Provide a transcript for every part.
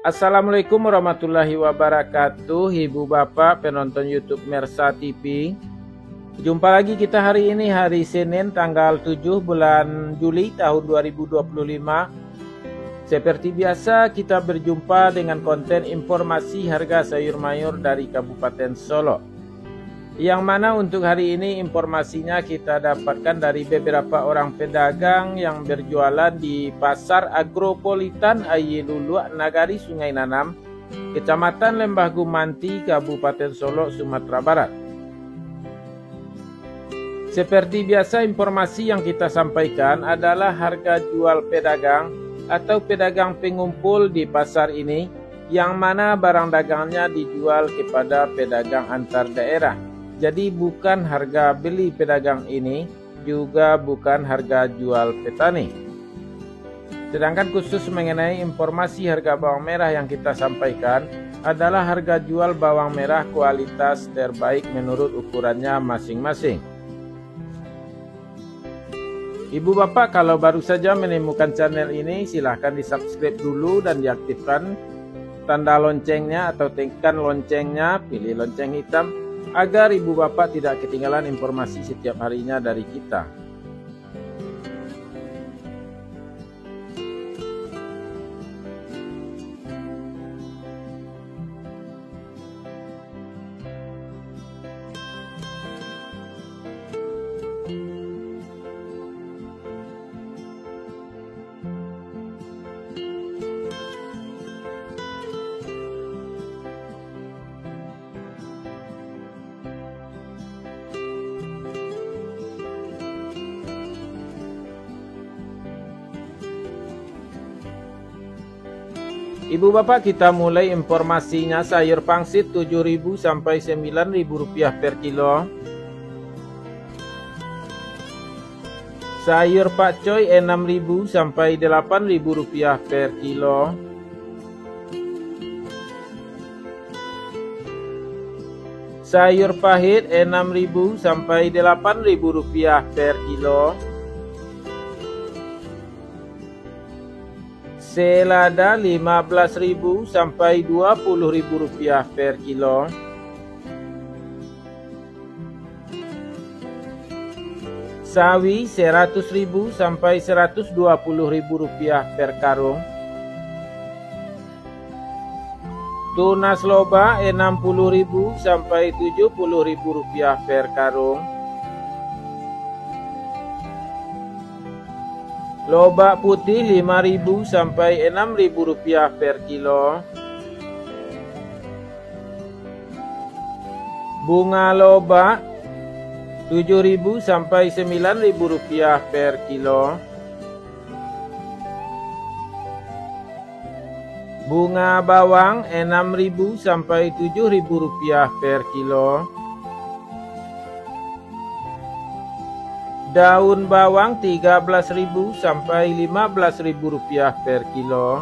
Assalamualaikum warahmatullahi wabarakatuh, Ibu Bapak penonton YouTube Mersa TV. Jumpa lagi kita hari ini, hari Senin tanggal 7 bulan Juli tahun 2025. Seperti biasa kita berjumpa dengan konten informasi harga sayur mayur dari Kabupaten Solo. Yang mana untuk hari ini informasinya kita dapatkan dari beberapa orang pedagang yang berjualan di Pasar Agropolitan Ayilulu, Nagari Sungai Nanam, Kecamatan Lembah Gumanti, Kabupaten Solo, Sumatera Barat. Seperti biasa informasi yang kita sampaikan adalah harga jual pedagang atau pedagang pengumpul di pasar ini, yang mana barang dagangnya dijual kepada pedagang antar daerah. Jadi bukan harga beli pedagang ini, juga bukan harga jual petani. Sedangkan khusus mengenai informasi harga bawang merah yang kita sampaikan adalah harga jual bawang merah kualitas terbaik menurut ukurannya masing-masing. Ibu Bapak kalau baru saja menemukan channel ini, silahkan di subscribe dulu dan diaktifkan tanda loncengnya atau tekan loncengnya, pilih lonceng hitam, agar Ibu Bapak tidak ketinggalan informasi setiap harinya dari kita. Ibu Bapak, kita mulai informasinya. Sayur pangsit 7.000 sampai 9.000 rupiah per kilo. Sayur pakcoy 6.000 sampai 8.000 rupiah per kilo. Sayur pahit 6.000 sampai 8.000 rupiah per kilo. Selada 15.000 sampai 20.000 rupiah per kilo. Sawi 100.000 sampai 120.000 rupiah per karung. Tunas loba 60.000 sampai 70.000 rupiah per karung. Lobak putih 5.000 sampai 6.000 rupiah per kilo. Bunga lobak 7.000 sampai 9.000 rupiah per kilo. Bunga bawang 6.000 sampai 7.000 rupiah per kilo. Daun bawang 13.000 sampai 15.000 rupiah per kilo.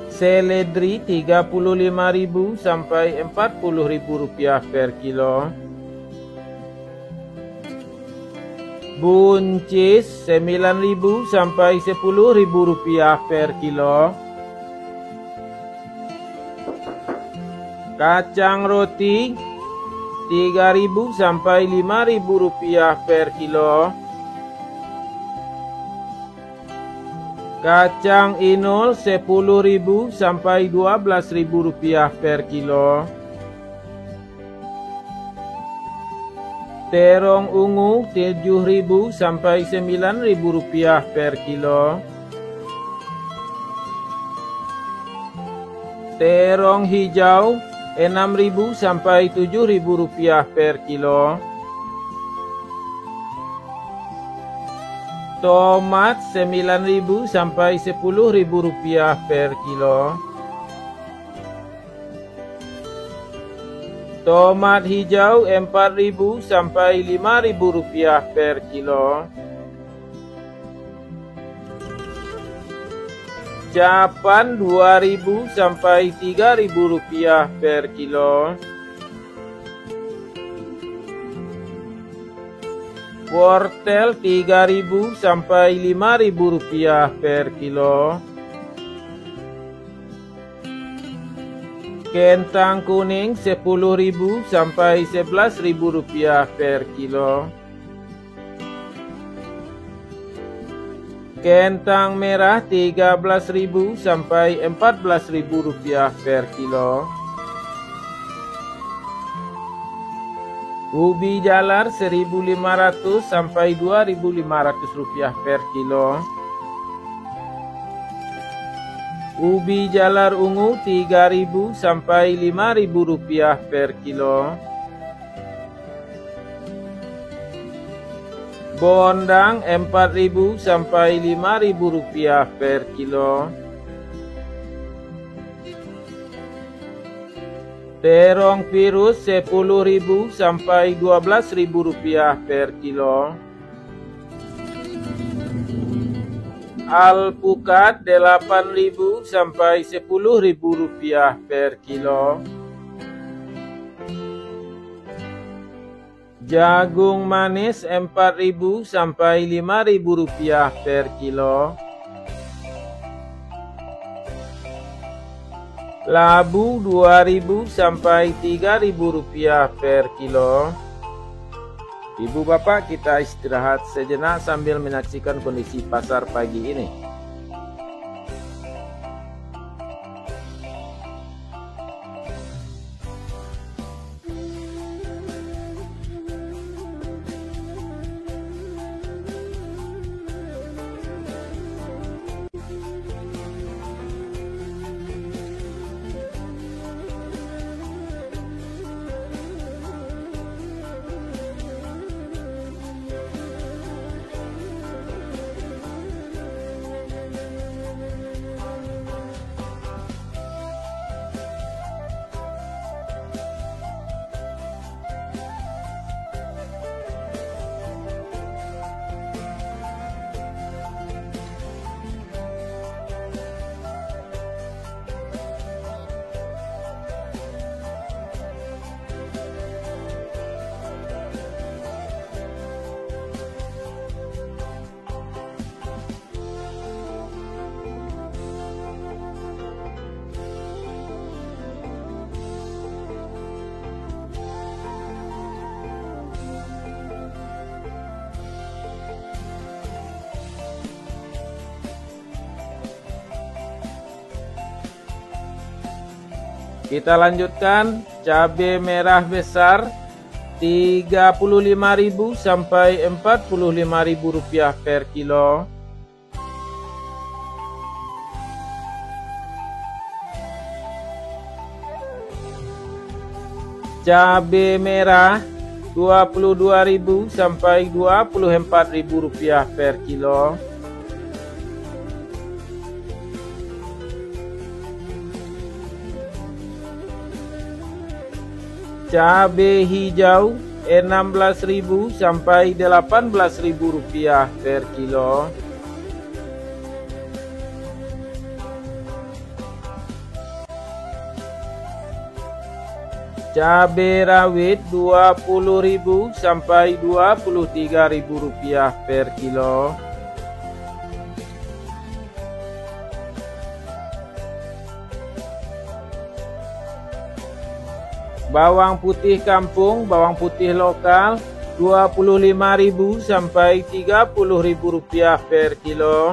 Seledri 35.000 sampai 40.000 rupiah per kilo. Buncis 9.000 sampai 10.000 rupiah per kilo. Kacang roti 3.000 sampai 5.000 rupiah per kilo. Kacang inul 10.000 sampai 12.000 rupiah per kilo. Terong ungu 7.000 sampai 9.000 rupiah per kilo. Terong hijau 6.000 sampai 7.000 rupiah per kilo. Tomat 9.000 sampai 10.000 rupiah per kilo. Tomat hijau 4.000 sampai 5.000 rupiah per kilo. Japan 2.000 sampai 3.000 rupiah per kilo. Wortel 3.000 sampai 5.000 rupiah per kilo. Kentang kuning 10.000 sampai 11.000 rupiah per kilo. Kentang merah 13.000 sampai 14.000 rupiah per kilo. Ubi jalar 1.500 sampai 2.500 rupiah per kilo. Ubi jalar ungu 3.000 sampai 5.000 rupiah per kilo. Bondang 4.000 sampai 5.000 rupiah per kilo. Terong virus 10.000 sampai 12.000 rupiah per kilo. Alpukat 8.000 sampai 10.000 rupiah per kilo. Jagung manis 4.000 sampai 5.000 rupiah per kilo. Labu 2.000 sampai 3.000 rupiah per kilo. Ibu bapak, kita istirahat sejenak sambil menyaksikan kondisi pasar pagi ini. Kita lanjutkan cabai merah besar 35.000 sampai 45.000 rupiah per kilo. Cabai merah 22.000 sampai 24.000 rupiah per kilo. Cabai hijau 16.000 sampai 18.000 rupiah per kilo. Cabai rawit 20.000 sampai 23.000 rupiah per kilo. Bawang putih kampung, bawang putih lokal 25.000 sampai 30.000 rupiah per kilo.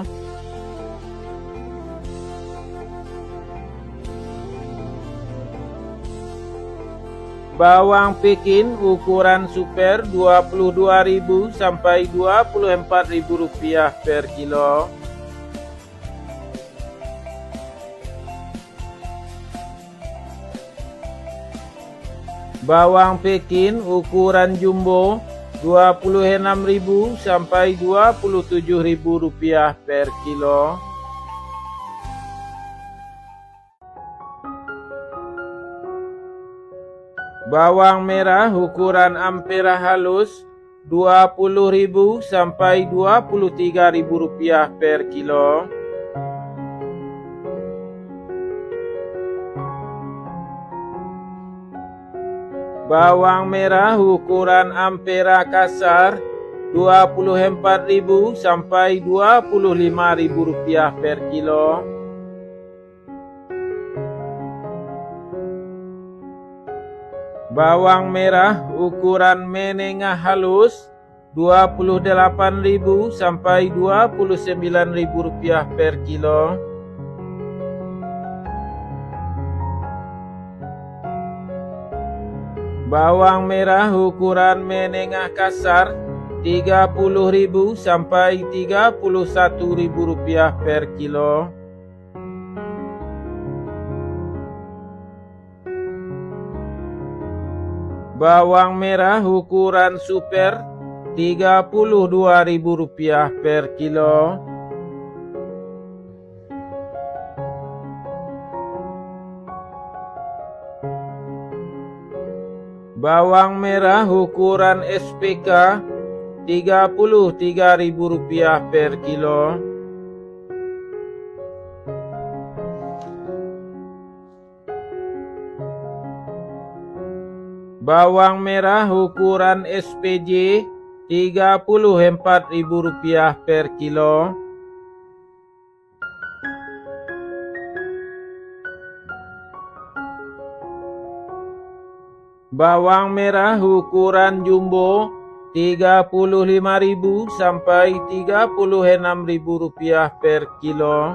Bawang Pekin ukuran super 22.000 sampai 24.000 rupiah per kilo. Bawang Pekin ukuran jumbo 26.000 sampai 27.000 rupiah per kilo. Bawang merah ukuran ampera halus 20.000 sampai 23.000 rupiah per kilo. Bawang merah ukuran ampera kasar Rp24.000 sampai Rp25.000 per kilo. Bawang merah ukuran menengah halus Rp28.000 sampai Rp29.000 per kilo. Bawang merah ukuran menengah kasar Rp30.000 sampai Rp31.000 per kilo. Bawang merah ukuran super Rp32.000 per kilo. Bawang merah ukuran SPK Rp33.000 per kilo. Bawang merah ukuran SPJ Rp34.000 per kilo. Bawang merah ukuran jumbo Rp35.000 sampai Rp36.000 per kilo.